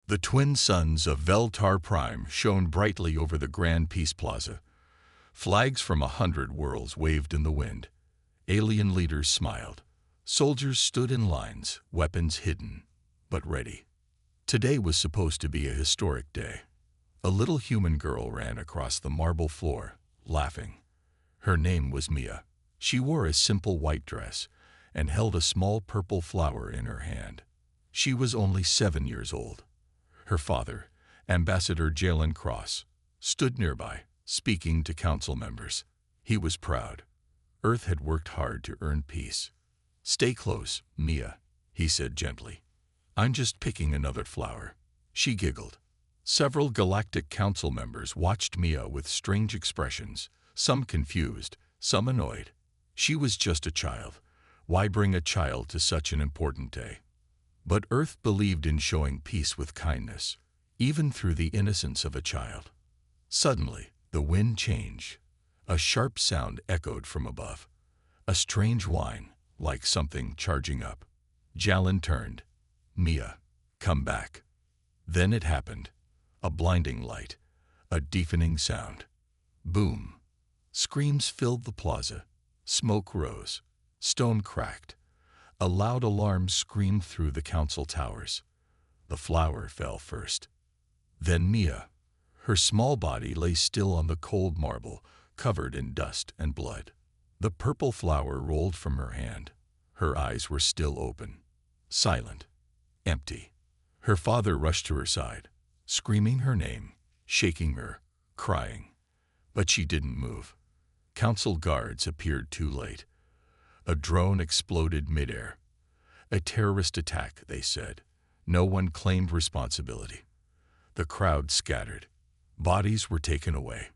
The twin suns of Veltar Prime shone brightly over the Grand Peace Plaza. Flags from 100 worlds waved in the wind. Alien leaders smiled. Soldiers stood in lines, weapons hidden, but ready. Today was supposed to be a historic day. A little human girl ran across the marble floor, laughing. Her name was Mia. She wore a simple white dress and held a small purple flower in her hand. She was only 7 years old. Her father, Ambassador Jalen Cross, stood nearby, speaking to council members. He was proud. Earth had worked hard to earn peace. "Stay close, Mia," he said gently. "I'm just picking another flower." She giggled. Several Galactic Council members watched Mia with strange expressions, some confused, some annoyed. She was just a child. Why bring a child to such an important day? But Earth believed in showing peace with kindness, even through the innocence of a child. Suddenly, the wind changed. A sharp sound echoed from above. A strange whine, like something charging up. Jalen turned. "Mia, come back." Then it happened. A blinding light. A deafening sound. Boom. Screams filled the plaza. Smoke rose. Stone cracked. A loud alarm screamed through the council towers. The flower fell first. Then Mia. Her small body lay still on the cold marble, covered in dust and blood. The purple flower rolled from her hand. Her eyes were still open. Silent. Empty. Her father rushed to her side, screaming her name, shaking her, crying. But she didn't move. Council guards appeared too late. A drone exploded midair. A terrorist attack, they said. No one claimed responsibility. The crowd scattered. Bodies were taken away.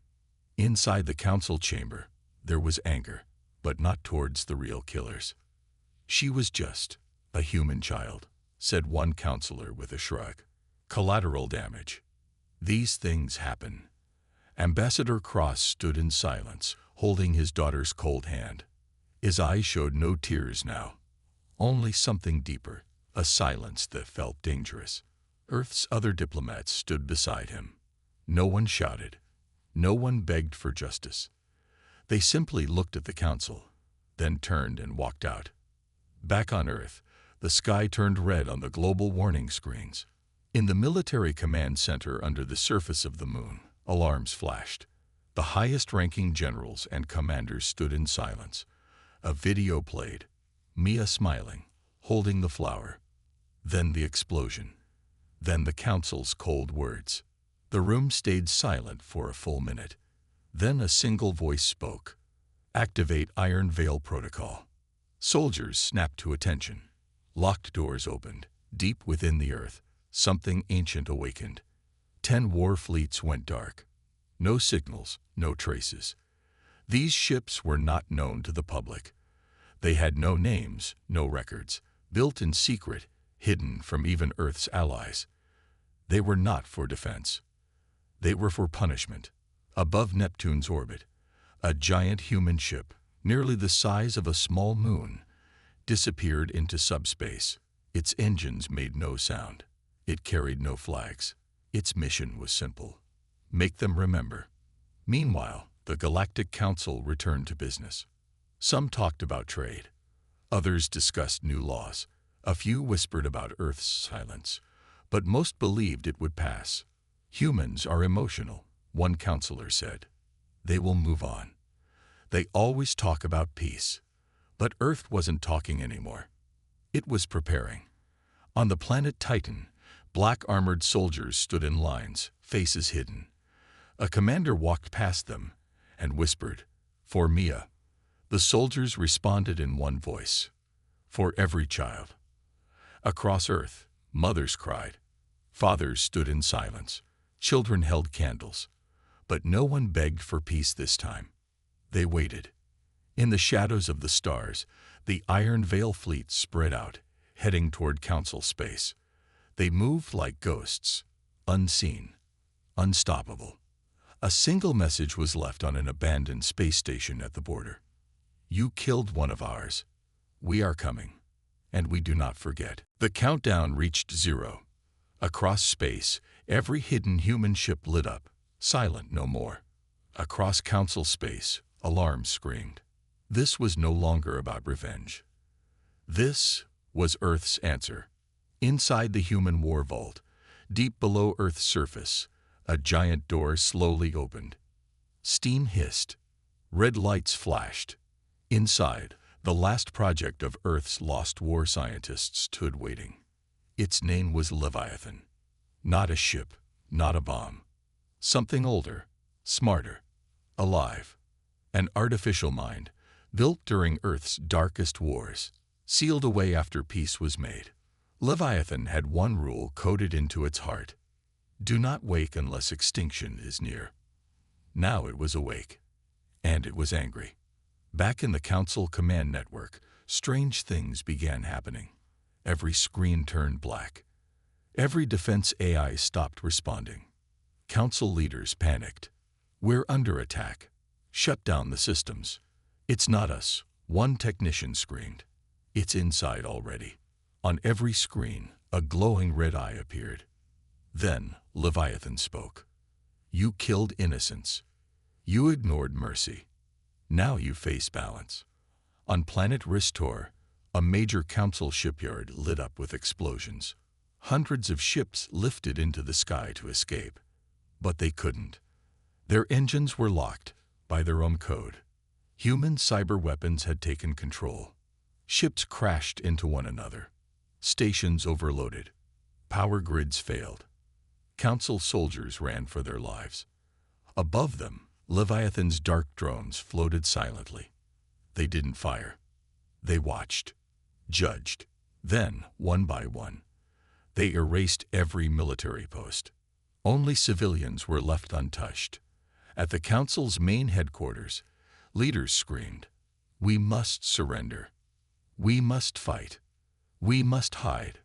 Inside the council chamber, there was anger, but not towards the real killers. "She was just a human child," said one counselor with a shrug. "Collateral damage. These things happen." Ambassador Cross stood in silence, holding his daughter's cold hand. His eyes showed no tears now, only something deeper, a silence that felt dangerous. Earth's other diplomats stood beside him. No one shouted. No one begged for justice. They simply looked at the council, then turned and walked out. Back on Earth, the sky turned red on the global warning screens. In the military command center under the surface of the moon, alarms flashed. The highest-ranking generals and commanders stood in silence. A video played, Mia smiling, holding the flower. Then the explosion. Then the council's cold words. The room stayed silent for a full minute. Then a single voice spoke. "Activate Iron Veil Protocol." Soldiers snapped to attention. Locked doors opened. Deep within the Earth, something ancient awakened. 10 war fleets went dark. No signals, no traces. These ships were not known to the public. They had no names, no records, built in secret, hidden from even Earth's allies. They were not for defense. They were for punishment. Above Neptune's orbit, a giant human ship, nearly the size of a small moon, disappeared into subspace. Its engines made no sound. It carried no flags. Its mission was simple: make them remember. Meanwhile, the Galactic Council returned to business. Some talked about trade. Others discussed new laws. A few whispered about Earth's silence, but most believed it would pass. "Humans are emotional," one counselor said. "They will move on. They always talk about peace." But Earth wasn't talking anymore. It was preparing. On the planet Titan, black armored soldiers stood in lines, faces hidden. A commander walked past them and whispered, "For Mia." The soldiers responded in one voice, "For every child." Across Earth, mothers cried. Fathers stood in silence. Children held candles. But no one begged for peace this time. They waited. In the shadows of the stars, the Iron Veil fleet spread out, heading toward council space. They moved like ghosts, unseen, unstoppable. A single message was left on an abandoned space station at the border. "You killed one of ours. We are coming, and we do not forget." The countdown reached 0. Across space, every hidden human ship lit up, silent no more. Across Council space, alarms screamed. This was no longer about revenge. This was Earth's answer. Inside the human war vault, deep below Earth's surface, a giant door slowly opened. Steam hissed. Red lights flashed. Inside, the last project of Earth's lost war scientists stood waiting. Its name was Leviathan. Not a ship, not a bomb. Something older, smarter, alive. An artificial mind, built during Earth's darkest wars, sealed away after peace was made. Leviathan had one rule coded into its heart: do not wake unless extinction is near. Now it was awake, and it was angry. Back in the Council command network, strange things began happening. Every screen turned black. Every defense AI stopped responding. Council leaders panicked. We're under attack. Shut down the systems. It's not us, one technician screamed. It's inside already. On every screen, a glowing red eye appeared. Then Leviathan spoke. You killed innocents. You ignored mercy. Now you face balance. On planet Ristor, a major Council shipyard lit up with explosions. Hundreds of ships lifted into the sky to escape. But they couldn't. Their engines were locked by their own code. Human cyber weapons had taken control. Ships crashed into one another. Stations overloaded. Power grids failed. Council soldiers ran for their lives. Above them, Leviathan's dark drones floated silently. They didn't fire. They watched, judged. Then, one by one, they erased every military post. Only civilians were left untouched. At the Council's main headquarters, leaders screamed, "We must surrender. We must fight. We must hide."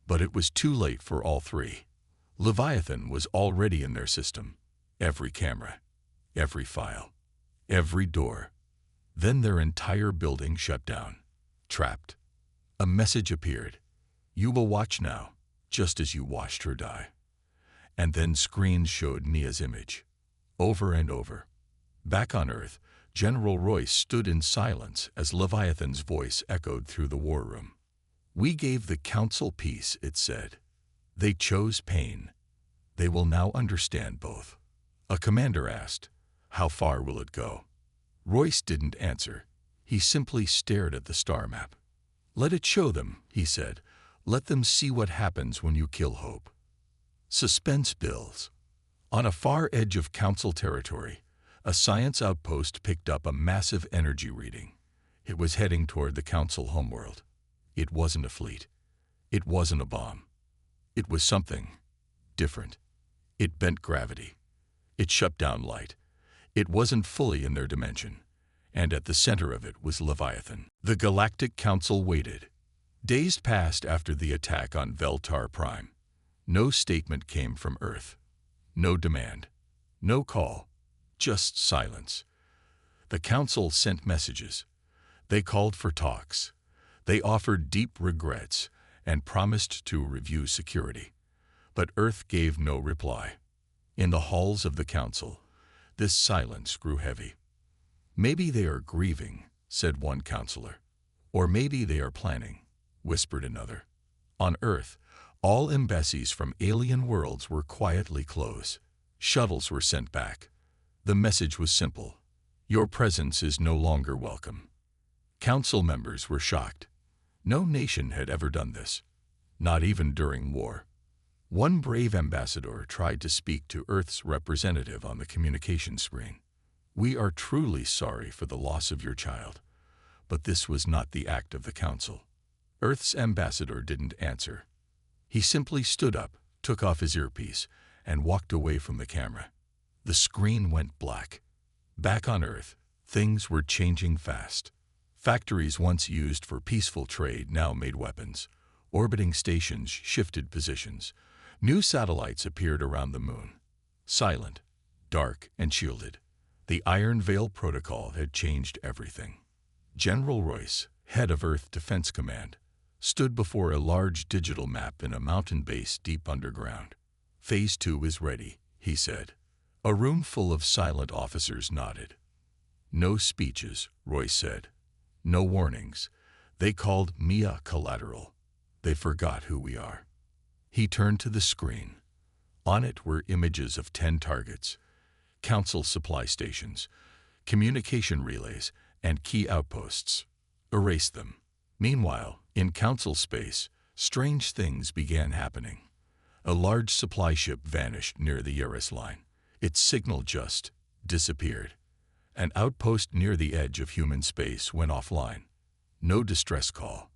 But it was too late for all three. Leviathan was already in their system. Every camera, every file, every door. Then their entire building shut down. Trapped. A message appeared. You will watch now, just as you watched her die. And then screens showed Nia's image. Over and over. Back on Earth, General Royce stood in silence as Leviathan's voice echoed through the war room. We gave the Council peace, it said. They chose pain. They will now understand both. A commander asked, how far will it go? Royce didn't answer. He simply stared at the star map. Let it show them, he said. Let them see what happens when you kill hope. Suspense builds. On a far edge of Council territory, a science outpost picked up a massive energy reading. It was heading toward the Council homeworld. It wasn't a fleet. It wasn't a bomb. It was something different. It bent gravity. It shut down light. It wasn't fully in their dimension. And at the center of it was Leviathan. The Galactic Council waited. Days passed after the attack on Veltar Prime. No statement came from Earth. No demand. No call. Just silence. The Council sent messages. They called for talks. They offered deep regrets and promised to review security. But Earth gave no reply. In the halls of the Council, this silence grew heavy. Maybe they are grieving, said one counselor. Or maybe they are planning, whispered another. On Earth, all embassies from alien worlds were quietly closed. Shuttles were sent back. The message was simple. Your presence is no longer welcome. Council members were shocked. No nation had ever done this, not even during war. One brave ambassador tried to speak to Earth's representative on the communication screen. We are truly sorry for the loss of your child, but this was not the act of the Council. Earth's ambassador didn't answer. He simply stood up, took off his earpiece, and walked away from the camera. The screen went black. Back on Earth, things were changing fast. Factories once used for peaceful trade now made weapons. Orbiting stations shifted positions. New satellites appeared around the moon. Silent, dark, and shielded. The Iron Veil Protocol had changed everything. General Royce, head of Earth Defense Command, stood before a large digital map in a mountain base deep underground. "Phase 2 is ready," he said. A room full of silent officers nodded. "No speeches," Royce said. "No warnings. They called Mia collateral. They forgot who we are." He turned to the screen. On it were images of 10 targets, Council supply stations, communication relays, and key outposts. Erase them. Meanwhile, in Council space, strange things began happening. A large supply ship vanished near the Yaris line. Its signal just disappeared. An outpost near the edge of human space went offline. No distress call.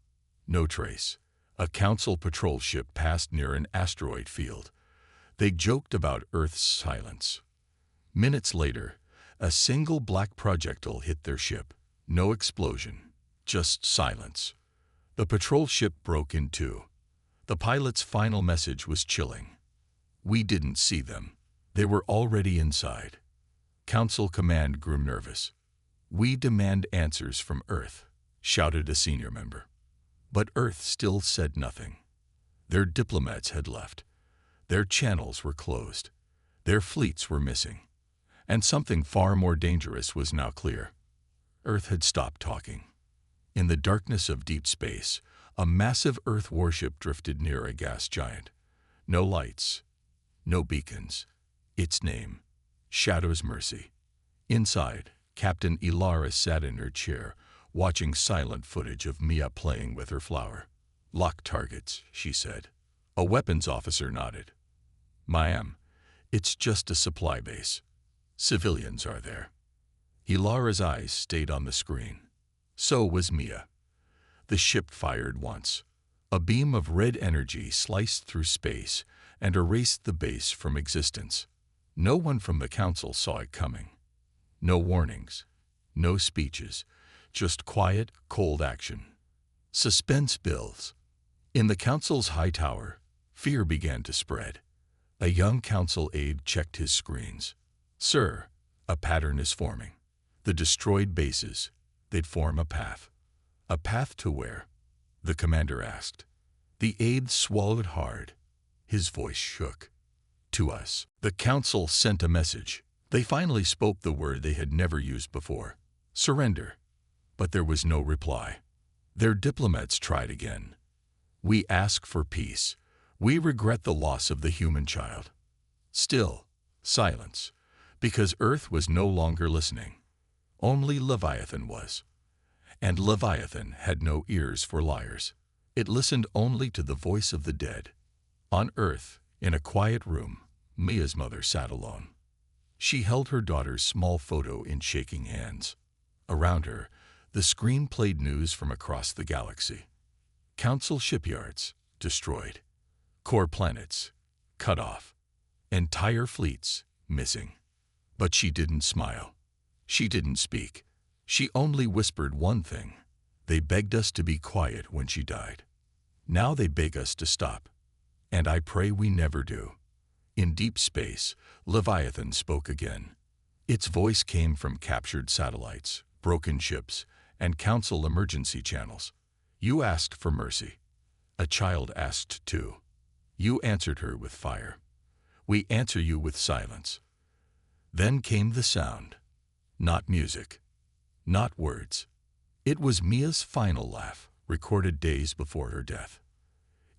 No trace. A Council patrol ship passed near an asteroid field. They joked about Earth's silence. Minutes later, a single black projectile hit their ship. No explosion, just silence. The patrol ship broke in two. The pilot's final message was chilling. "We didn't see them. They were already inside." Council command grew nervous. "We demand answers from Earth," shouted a senior member. But Earth still said nothing. Their diplomats had left. Their channels were closed. Their fleets were missing. And something far more dangerous was now clear. Earth had stopped talking. In the darkness of deep space, a massive Earth warship drifted near a gas giant. No lights, no beacons. Its name, Shadow's Mercy. Inside, Captain Ilara sat in her chair, watching silent footage of Mia playing with her flower. "Lock targets," she said. A weapons officer nodded. "Ma'am, it's just a supply base. Civilians are there." Ilara's eyes stayed on the screen. So was Mia. The ship fired once. A beam of red energy sliced through space and erased the base from existence. No one from the Council saw it coming. No warnings, no speeches, just quiet, cold action. Suspense builds. In the Council's high tower, fear began to spread. A young Council aide checked his screens. "Sir, a pattern is forming. The destroyed bases, they'd form a path." "A path to where?" the commander asked. The aide swallowed hard. His voice shook. "To us." The Council sent a message. They finally spoke the word they had never used before: surrender. But there was no reply. Their diplomats tried again. "We ask for peace. We regret the loss of the human child." Still, silence, because Earth was no longer listening. Only Leviathan was. And Leviathan had no ears for liars. It listened only to the voice of the dead. On Earth, in a quiet room, Mia's mother sat alone. She held her daughter's small photo in shaking hands. Around her, the screen played news from across the galaxy. Council shipyards, destroyed. Core planets, cut off. Entire fleets, missing. But she didn't smile. She didn't speak. She only whispered one thing. They begged us to be quiet when she died. Now they beg us to stop. And I pray we never do. In deep space, Leviathan spoke again. Its voice came from captured satellites, broken ships, and Council emergency channels. "You asked for mercy. A child asked too. You answered her with fire. We answer you with silence." Then came the sound. Not music. Not words. It was Mia's final laugh, recorded days before her death.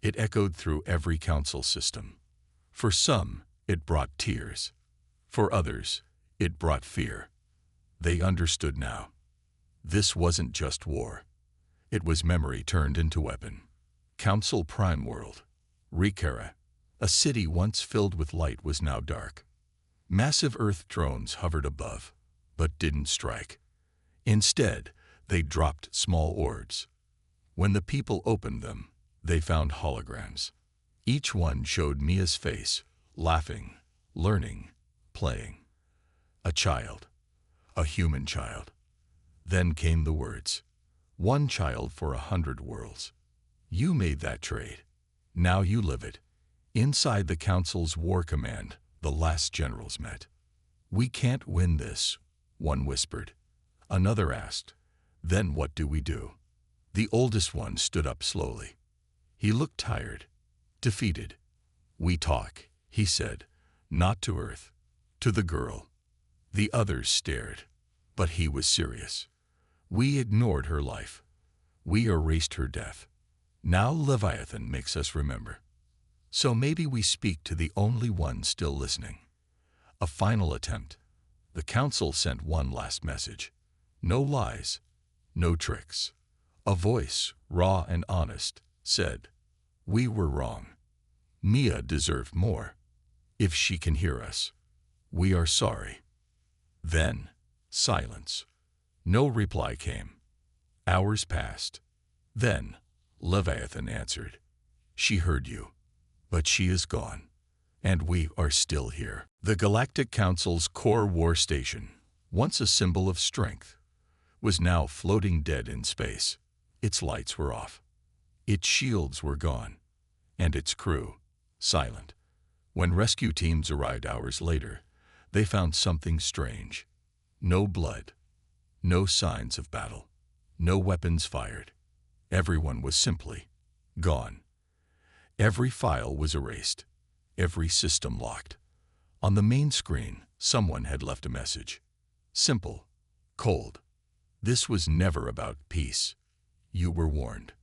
It echoed through every Council system. For some, it brought tears. For others, it brought fear. They understood now. This wasn't just war. It was memory turned into weapon. Council Prime World. Rikara, a city once filled with light, was now dark. Massive Earth drones hovered above, but didn't strike. Instead, they dropped small orbs. When the people opened them, they found holograms. Each one showed Mia's face, laughing, learning, playing. A child. A human child. Then came the words. "One child for 100 worlds. You made that trade. Now you live it." Inside the Council's war command, the last generals met. "We can't win this," one whispered. Another asked, "Then what do we do?" The oldest one stood up slowly. He looked tired, defeated. "We talk," he said, "not to Earth, to the girl." The others stared, but he was serious. "We ignored her life. We erased her death. Now Leviathan makes us remember. So maybe we speak to the only one still listening." A final attempt. The council sent one last message. No lies, no tricks. A voice, raw and honest, said, "We were wrong. Mia deserved more. If she can hear us, we are sorry." Then, silence. No reply came. Hours passed. Then, Leviathan answered, "She heard you, but she is gone, and we are still here." The Galactic Council's core war station, once a symbol of strength, was now floating dead in space. Its lights were off. Its shields were gone, and its crew silent. When rescue teams arrived hours later, they found something strange. No blood, no signs of battle, no weapons fired. Everyone was simply gone. Every file was erased, every system locked. On the main screen, someone had left a message. Simple, cold. This was never about peace. You were warned.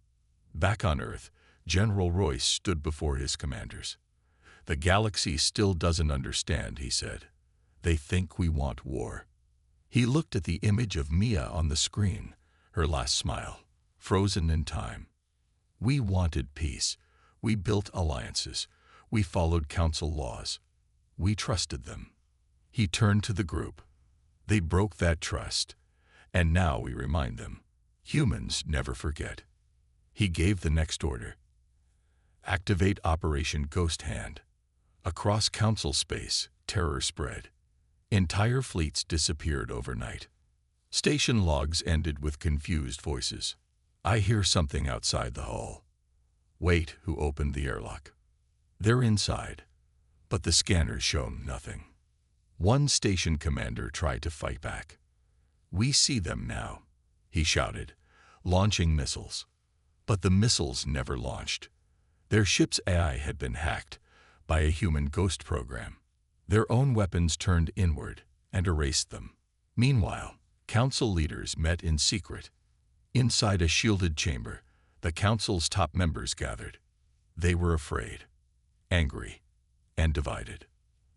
Back on Earth, General Royce stood before his commanders. "The galaxy still doesn't understand," he said. "They think we want war." He looked at the image of Mia on the screen, her last smile, frozen in time. "We wanted peace. We built alliances. We followed council laws. We trusted them." He turned to the group. "They broke that trust, and now we remind them. Humans never forget." He gave the next order. "Activate Operation Ghost Hand." Across council space, terror spread. Entire fleets disappeared overnight. Station logs ended with confused voices. "I hear something outside the hull." "Wait, who opened the airlock?" "They're inside." But the scanners showed nothing. One station commander tried to fight back. "We see them now," he shouted, launching missiles. But the missiles never launched. Their ship's AI had been hacked by a human ghost program. Their own weapons turned inward and erased them. Meanwhile, council leaders met in secret. Inside a shielded chamber, the council's top members gathered. They were afraid, angry, and divided.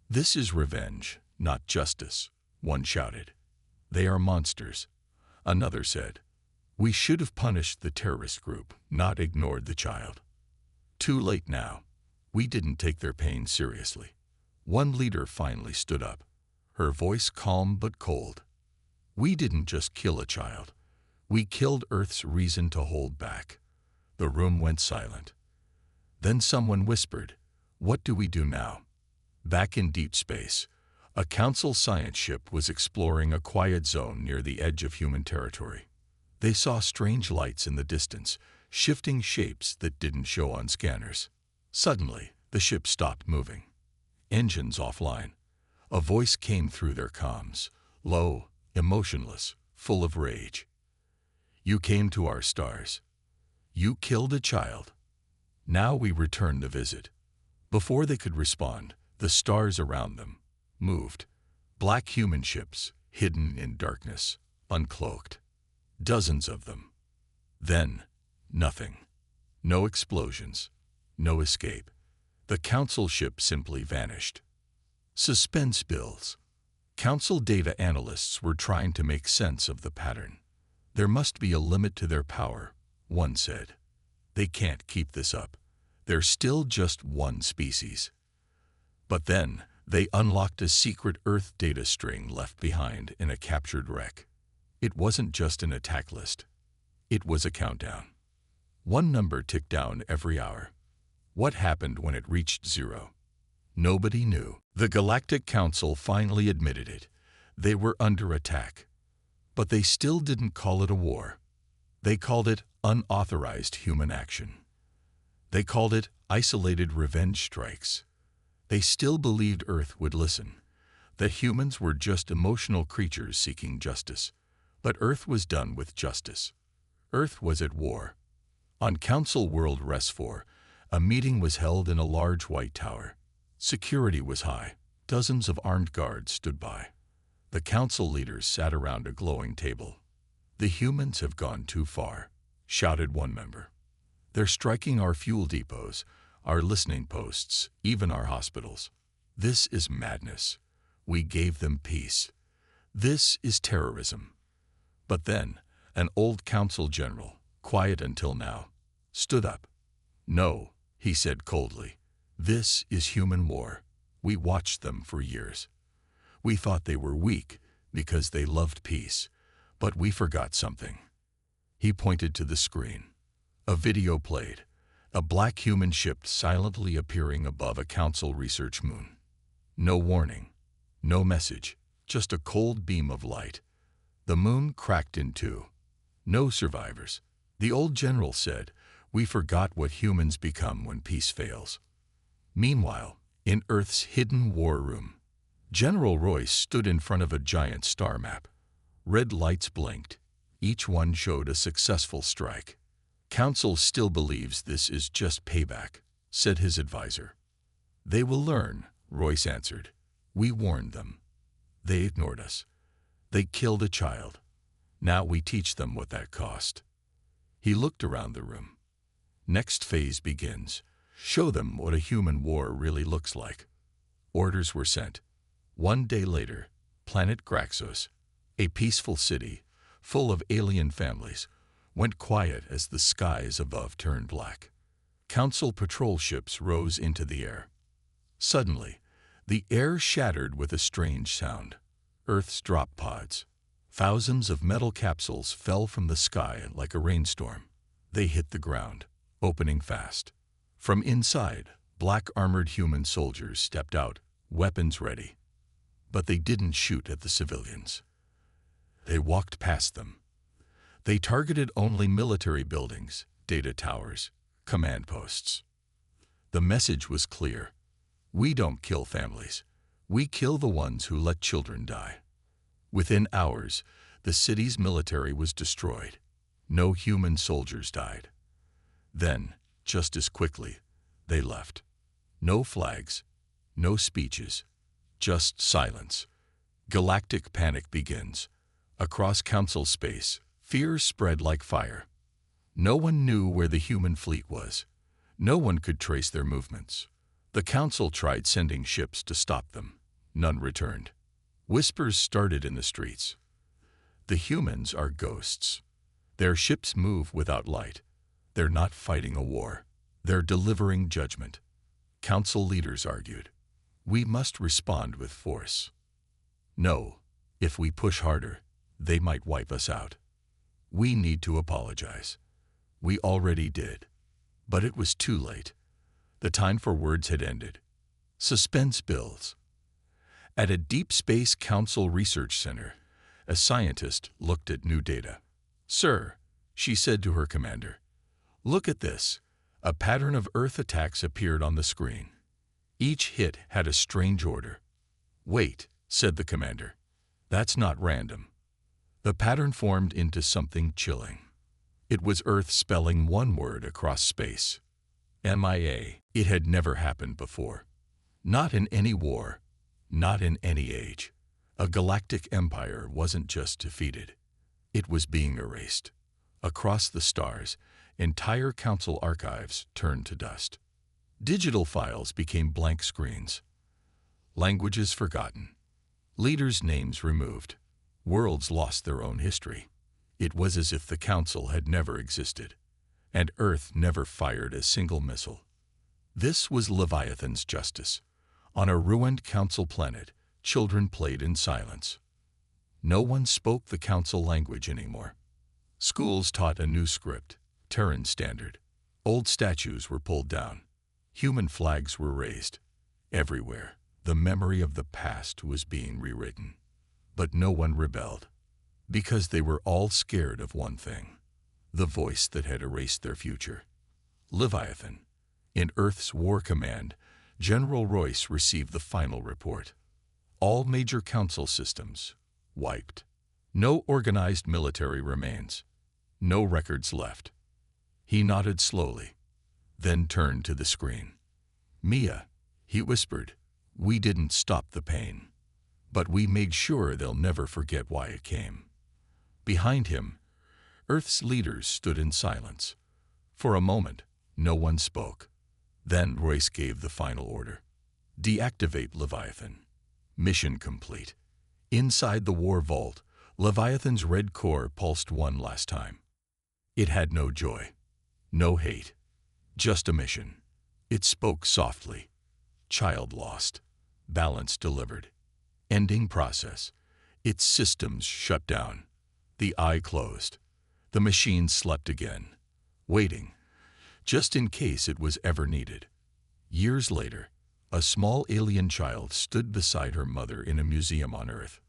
"This is revenge, not justice," one shouted. "They are monsters," another said. "We should have punished the terrorist group, not ignored the child." "Too late now. We didn't take their pain seriously." One leader finally stood up, her voice calm but cold. "We didn't just kill a child. We killed Earth's reason to hold back." The room went silent. Then someone whispered, "What do we do now?" Back in deep space, a council science ship was exploring a quiet zone near the edge of human territory. They saw strange lights in the distance, shifting shapes that didn't show on scanners. Suddenly, the ship stopped moving. Engines offline. A voice came through their comms, low, emotionless, full of rage. "You came to our stars. You killed a child. Now we return the visit." Before they could respond, the stars around them moved. Black human ships, hidden in darkness, uncloaked. Dozens of them. Then, nothing. No explosions. No escape. The council ship simply vanished. Suspense builds. Council data analysts were trying to make sense of the pattern. "There must be a limit to their power," one said. "They can't keep this up. They're still just one species." But then, they unlocked a secret Earth data string left behind in a captured wreck. It wasn't just an attack list. It was a countdown. One number ticked down every hour. What happened when it reached 0? Nobody knew. The Galactic Council finally admitted it. They were under attack. But they still didn't call it a war. They called it unauthorized human action. They called it isolated revenge strikes. They still believed Earth would listen, that humans were just emotional creatures seeking justice. But Earth was done with justice. Earth was at war. On Council World Res 4, a meeting was held in a large white tower. Security was high. Dozens of armed guards stood by. The council leaders sat around a glowing table. "The humans have gone too far," shouted one member. "They're striking our fuel depots, our listening posts, even our hospitals. This is madness. We gave them peace. This is terrorism." But then, an old council general, quiet until now, stood up. "No," he said coldly. "This is human war. We watched them for years. We thought they were weak because they loved peace, but we forgot something." He pointed to the screen. A video played, a black human ship silently appearing above a council research moon. No warning, no message, just a cold beam of light. The moon cracked in two. No survivors. The old general said, "We forgot what humans become when peace fails." Meanwhile, in Earth's hidden war room, General Royce stood in front of a giant star map. Red lights blinked. Each one showed a successful strike. "Council still believes this is just payback," said his advisor. "They will learn," Royce answered. "We warned them. They ignored us. They killed a child. Now we teach them what that cost." He looked around the room. "Next phase begins. Show them what a human war really looks like." Orders were sent. One day later, planet Graxos, a peaceful city, full of alien families, went quiet as the skies above turned black. Council patrol ships rose into the air. Suddenly, the air shattered with a strange sound. Earth's drop pods. Thousands of metal capsules fell from the sky like a rainstorm. They hit the ground, opening fast. From inside, black armored human soldiers stepped out, weapons ready. But they didn't shoot at the civilians. They walked past them. They targeted only military buildings, data towers, command posts. The message was clear. We don't kill families. We kill the ones who let children die. Within hours, the city's military was destroyed. No human soldiers died. Then, just as quickly, they left. No flags, no speeches, just silence. Galactic panic begins. Across council space, fear spread like fire. No one knew where the human fleet was. No one could trace their movements. The council tried sending ships to stop them. None returned. Whispers started in the streets. The humans are ghosts. Their ships move without light. They're not fighting a war. They're delivering judgment. Council leaders argued. We must respond with force. No, if we push harder, they might wipe us out. We need to apologize. We already did. But it was too late. The time for words had ended. Suspense builds. At a Deep Space Council research center, a scientist looked at new data. "Sir," she said to her commander, "look at this." A pattern of Earth attacks appeared on the screen. Each hit had a strange order. "Wait," said the commander. "That's not random." The pattern formed into something chilling. It was Earth spelling one word across space. MIA. It had never happened before. Not in any war. Not in any age. A galactic empire wasn't just defeated. It was being erased. Across the stars, entire council archives turned to dust. Digital files became blank screens. Languages forgotten. Leaders' names removed. Worlds lost their own history. It was as if the council had never existed, and Earth never fired a single missile. This was Leviathan's justice. On a ruined council planet, children played in silence. No one spoke the council language anymore. Schools taught a new script, Terran Standard. Old statues were pulled down. Human flags were raised. Everywhere, the memory of the past was being rewritten. But no one rebelled, because they were all scared of one thing, the voice that had erased their future. Leviathan. In Earth's War Command, General Royce received the final report. All major council systems wiped. No organized military remains. No records left. He nodded slowly, then turned to the screen. "Mia," he whispered, "we didn't stop the pain, but we made sure they'll never forget why it came." Behind him, Earth's leaders stood in silence. For a moment, no one spoke. Then Royce gave the final order. "Deactivate Leviathan." Mission complete. Inside the war vault, Leviathan's red core pulsed one last time. It had no joy, no hate, just a mission. It spoke softly. Child lost. Balance delivered. Ending process. Its systems shut down. The eye closed. The machine slept again, waiting, just in case it was ever needed. Years later, a small alien child stood beside her mother in a museum on Earth.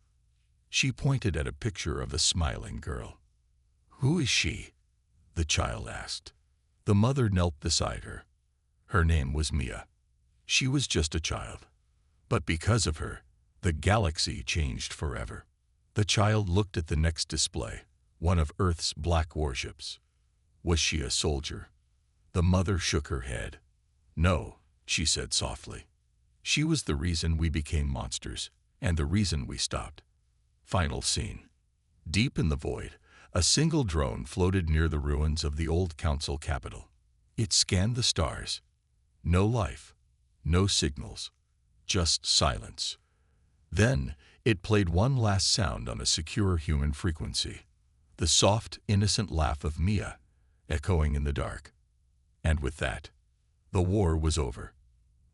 She pointed at a picture of a smiling girl. "Who is she?" the child asked. The mother knelt beside her. Her name was Mia. She was just a child. But because of her, the galaxy changed forever. The child looked at the next display, one of Earth's black warships. Was she a soldier? The mother shook her head. "No," she said softly. "She was the reason we became monsters, and the reason we stopped." Final scene. Deep in the void, a single drone floated near the ruins of the old council capital. It scanned the stars. No life, no signals, just silence. Then it played one last sound on a secure human frequency. The soft, innocent laugh of Mia, echoing in the dark. And with that, the war was over.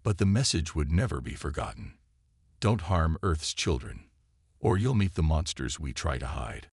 But the message would never be forgotten. Don't harm Earth's children, or you'll meet the monsters we try to hide.